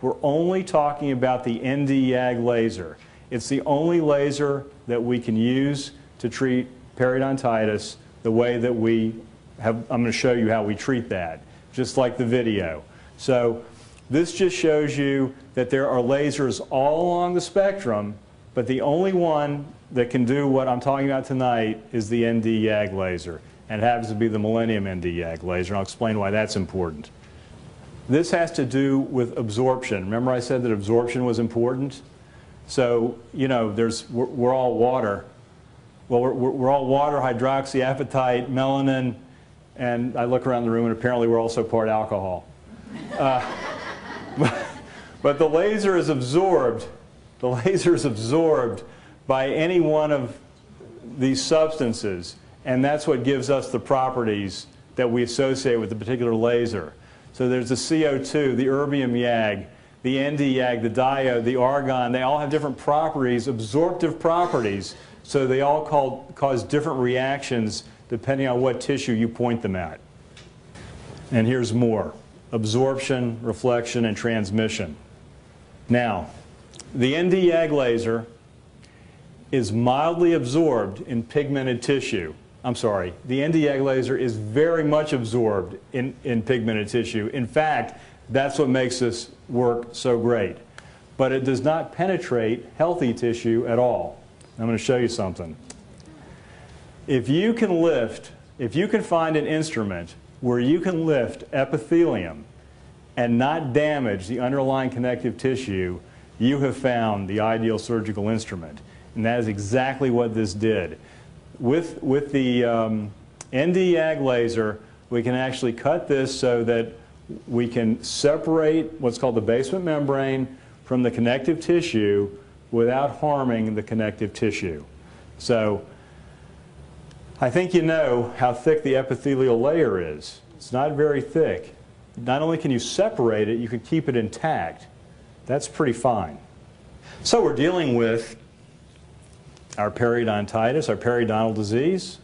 We're only talking about the ND-YAG laser. It's the only laser that we can use to treat periodontitis the way that we have. I'm going to show you how we treat that, just like the video. So this just shows you that there are lasers all along the spectrum, but the only one that can do what I'm talking about tonight is the ND-YAG laser, and it happens to be the Millennium ND-YAG laser, and I'll explain why that's important. This has to do with absorption. Remember I said that absorption was important? So, you know, we're all water. Well, we're all water, hydroxyapatite, melanin, and I look around the room and apparently we're also part alcohol. But the laser is absorbed. The laser is absorbed by any one of these substances, and that's what gives us the properties that we associate with the particular laser. So there's the CO2, the erbium YAG, the ND-YAG, the diode, the argon. They all have different properties, absorptive properties, so they all cause different reactions depending on what tissue you point them at. And here's more: absorption, reflection, and transmission. Now, the ND-YAG laser is mildly absorbed in pigmented tissue. I'm sorry, the ND-YAG laser is very much absorbed in pigmented tissue. In fact, that's what makes this work so great. But it does not penetrate healthy tissue at all. I'm going to show you something. If you can find an instrument where you can lift epithelium and not damage the underlying connective tissue, you have found the ideal surgical instrument. And that is exactly what this did. With the ND-YAG laser, we can actually cut this so that we can separate what's called the basement membrane from the connective tissue without harming the connective tissue. So I think you know how thick the epithelial layer is. It's not very thick. Not only can you separate it, you can keep it intact. That's pretty fine. So we're dealing with our periodontitis, our periodontal disease.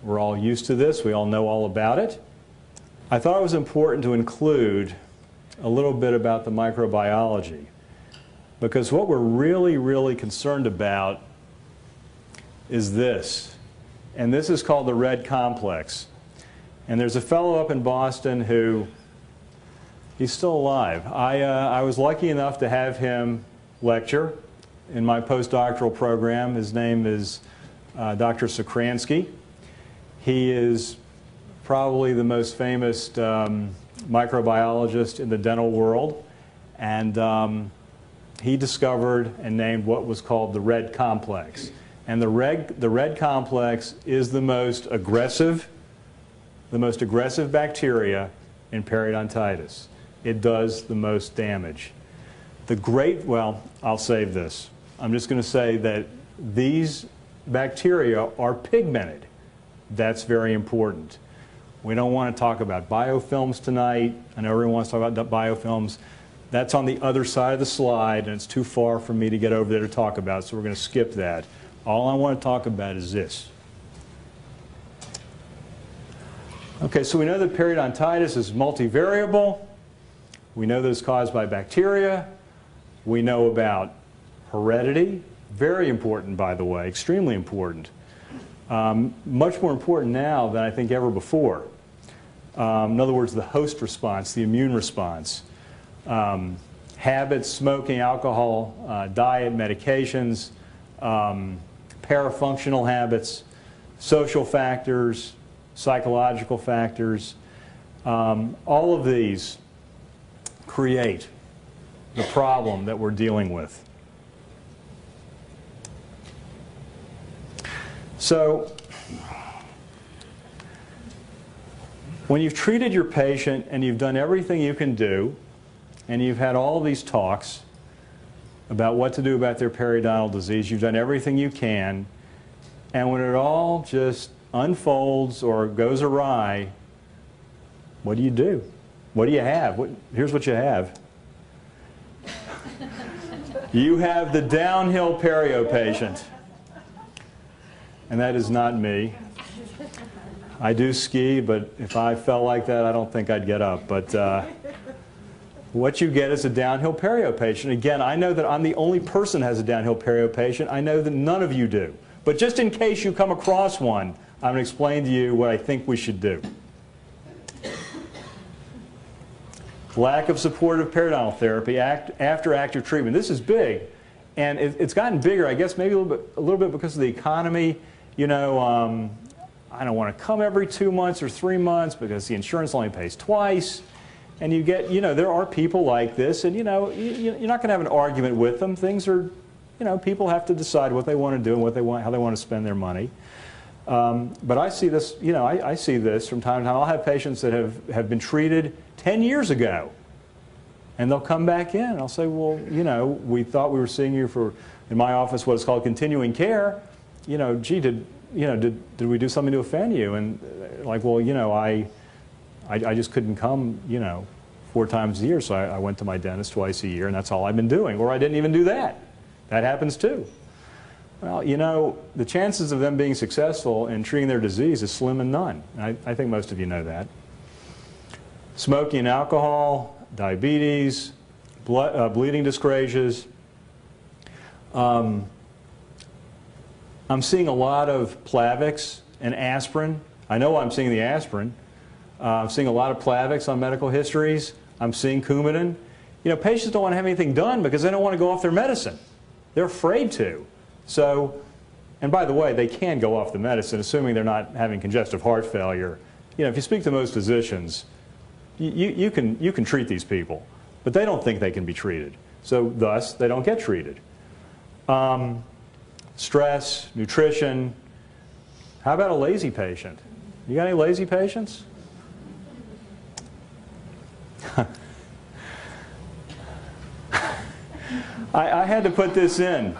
We're all used to this. We all know all about it. I thought it was important to include a little bit about the microbiology, because what we're really, really concerned about is this. And this is called the red complex. And there's a fellow up in Boston who, he's still alive. I was lucky enough to have him lecture in my postdoctoral program. His name is Dr. Sokransky. He is probably the most famous microbiologist in the dental world, and he discovered and named what was called the red complex. And the red complex is the most aggressive bacteria in periodontitis. It does the most damage. Well, I'll save this. I'm just going to say that these bacteria are pigmented. That's very important. We don't want to talk about biofilms tonight. I know everyone wants to talk about biofilms. That's on the other side of the slide, and it's too far for me to get over there to talk about, so we're going to skip that. All I want to talk about is this. Okay, so we know that periodontitis is multivariable. We know that it's caused by bacteria. We know about heredity. Very important, by the way, extremely important. Much more important now than I think ever before. In other words, the host response, the immune response. Habits, smoking, alcohol, diet, medications, parafunctional habits, social factors, psychological factors. All of these create the problem that we're dealing with. So, when you've treated your patient and you've done everything you can do, and you've had all these talks about what to do about their periodontal disease, you've done everything you can, and when it all just unfolds or goes awry, what do you do? What do you have? Here's what you have. You have the downhill perio patient. And that is not me. I do ski, but if I felt like that, I don't think I'd get up. But what you get is a downhill perio patient. Again, I know that I'm the only person that has a downhill perio patient. I know that none of you do. But just in case you come across one, I'm going to explain to you what I think we should do. Lack of supportive periodontal therapy after active treatment. This is big, and it's gotten bigger, I guess, maybe a little bit because of the economy. You know, I don't want to come every 2 months or 3 months because the insurance only pays twice. And you get, you know, there are people like this, and, you know, you're not going to have an argument with them. Things are, you know, people have to decide what they want to do and what they want, how they want to spend their money. But I see this, you know, I see this from time to time. I'll have patients that have been treated 10 years ago, and they'll come back in, and I'll say, well, you know, we thought we were seeing you for, in my office, what is called continuing care. You know, gee, did we do something to offend you? And like, well, you know, I just couldn't come, you know, 4 times a year, so I went to my dentist twice a year, and that's all I've been doing. Or I didn't even do that. That happens too. Well, you know, the chances of them being successful in treating their disease is slim and none. I think most of you know that. Smoking and alcohol, diabetes, bleeding dyscrasias. I'm seeing a lot of Plavix and aspirin. I know I'm seeing the aspirin. I'm seeing a lot of Plavix on medical histories. I'm seeing Coumadin. You know, patients don't want to have anything done because they don't want to go off their medicine. They're afraid to. So, and by the way, they can go off the medicine, assuming they're not having congestive heart failure. You know, if you speak to most physicians, you can treat these people, but they don't think they can be treated. So, thus, they don't get treated. Stress, nutrition. How about a lazy patient? You got any lazy patients? I had to put this in.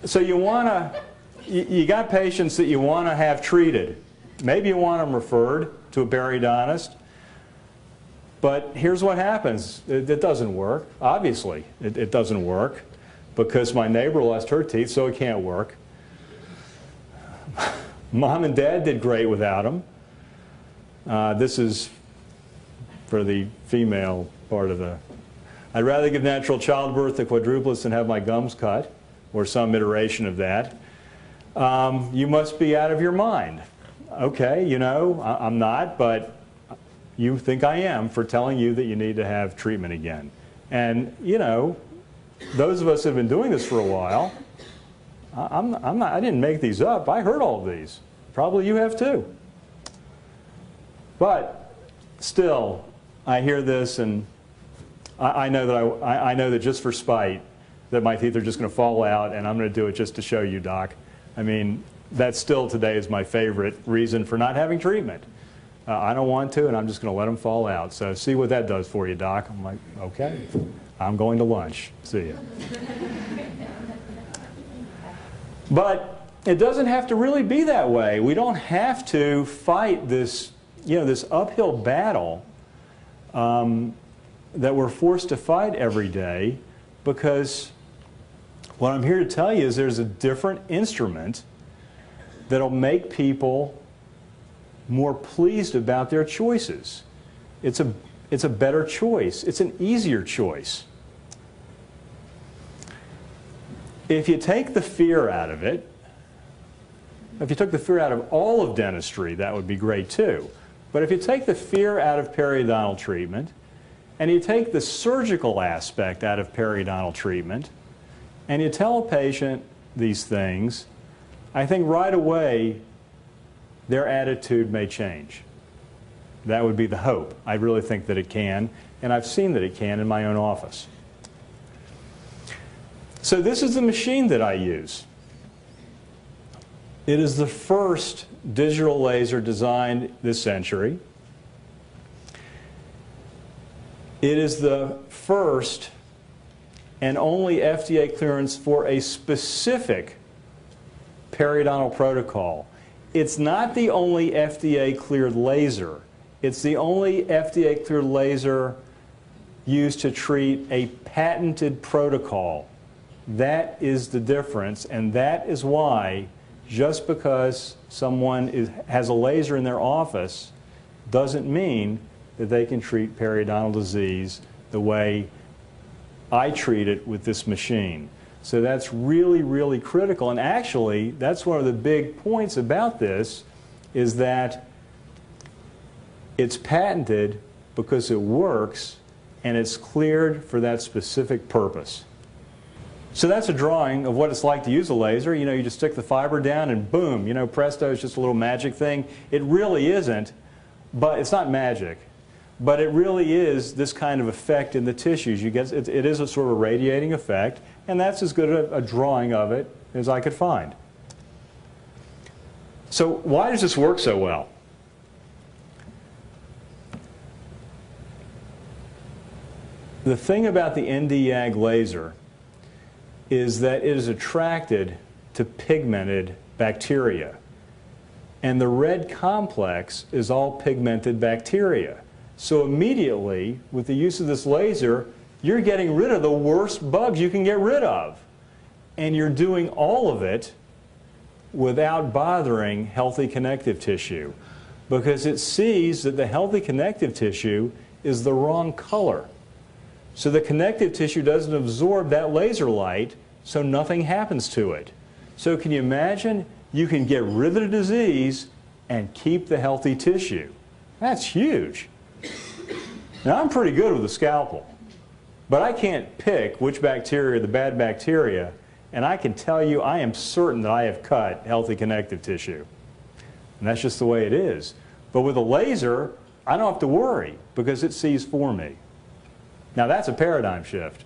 So you got patients that you want to have treated. Maybe you want them referred to a periodontist. But here's what happens. It doesn't work. Obviously, it doesn't work because my neighbor lost her teeth, so it can't work. Mom and Dad did great without them. This is for the female part of the... I'd rather give natural childbirth to quadruplets than have my gums cut, or some iteration of that. You must be out of your mind. Okay, you know, I'm not, but you think I am for telling you that you need to have treatment again. And, you know, those of us that have been doing this for a while, I didn't make these up. I heard all of these. Probably you have too. But still, I hear this, and I know that just for spite, that my teeth are just going to fall out, and I'm going to do it just to show you, Doc. I mean, that still today is my favorite reason for not having treatment. I don't want to, and I'm just going to let them fall out. So see what that does for you, Doc. I'm like, okay, I'm going to lunch. See ya. But it doesn't have to really be that way. We don't have to fight this, you know, this uphill battle that we're forced to fight every day, because what I'm here to tell you is there's a different instrument that'll make people more pleased about their choices. It's a better choice. It's an easier choice. If you take the fear out of it, if you took the fear out of all of dentistry, that would be great too. But if you take the fear out of periodontal treatment, and you take the surgical aspect out of periodontal treatment, and you tell a patient these things, I think right away their attitude may change. That would be the hope. I really think that it can, and I've seen that it can in my own office. So this is the machine that I use. It is the first digital laser designed this century. It is the first and only FDA clearance for a specific periodontal protocol. It's not the only FDA cleared laser. It's the only FDA cleared laser used to treat a patented protocol. That is the difference, and that is why just because someone has a laser in their office doesn't mean that they can treat periodontal disease the way I treat it with this machine. So that's really, really critical. And actually, that's one of the big points about this, is that it's patented because it works and it's cleared for that specific purpose. So that's a drawing of what it's like to use a laser. You know, you just stick the fiber down and boom, you know, presto, it's just a little magic thing. It really isn't, but it's not magic. But it really is this kind of effect in the tissues. You get, it is a sort of radiating effect, and that's as good a drawing of it as I could find. So why does this work so well? The thing about the Nd:YAG laser is that it is attracted to pigmented bacteria. And the red complex is all pigmented bacteria. So immediately, with the use of this laser, you're getting rid of the worst bugs you can get rid of. And you're doing all of it without bothering healthy connective tissue, because it sees that the healthy connective tissue is the wrong color. So the connective tissue doesn't absorb that laser light, so nothing happens to it. So can you imagine? You can get rid of the disease and keep the healthy tissue. That's huge. Now, I'm pretty good with a scalpel, but I can't pick which bacteria are the bad bacteria, and I can tell you I am certain that I have cut healthy connective tissue. And that's just the way it is. But with a laser, I don't have to worry because it sees for me. Now, that's a paradigm shift.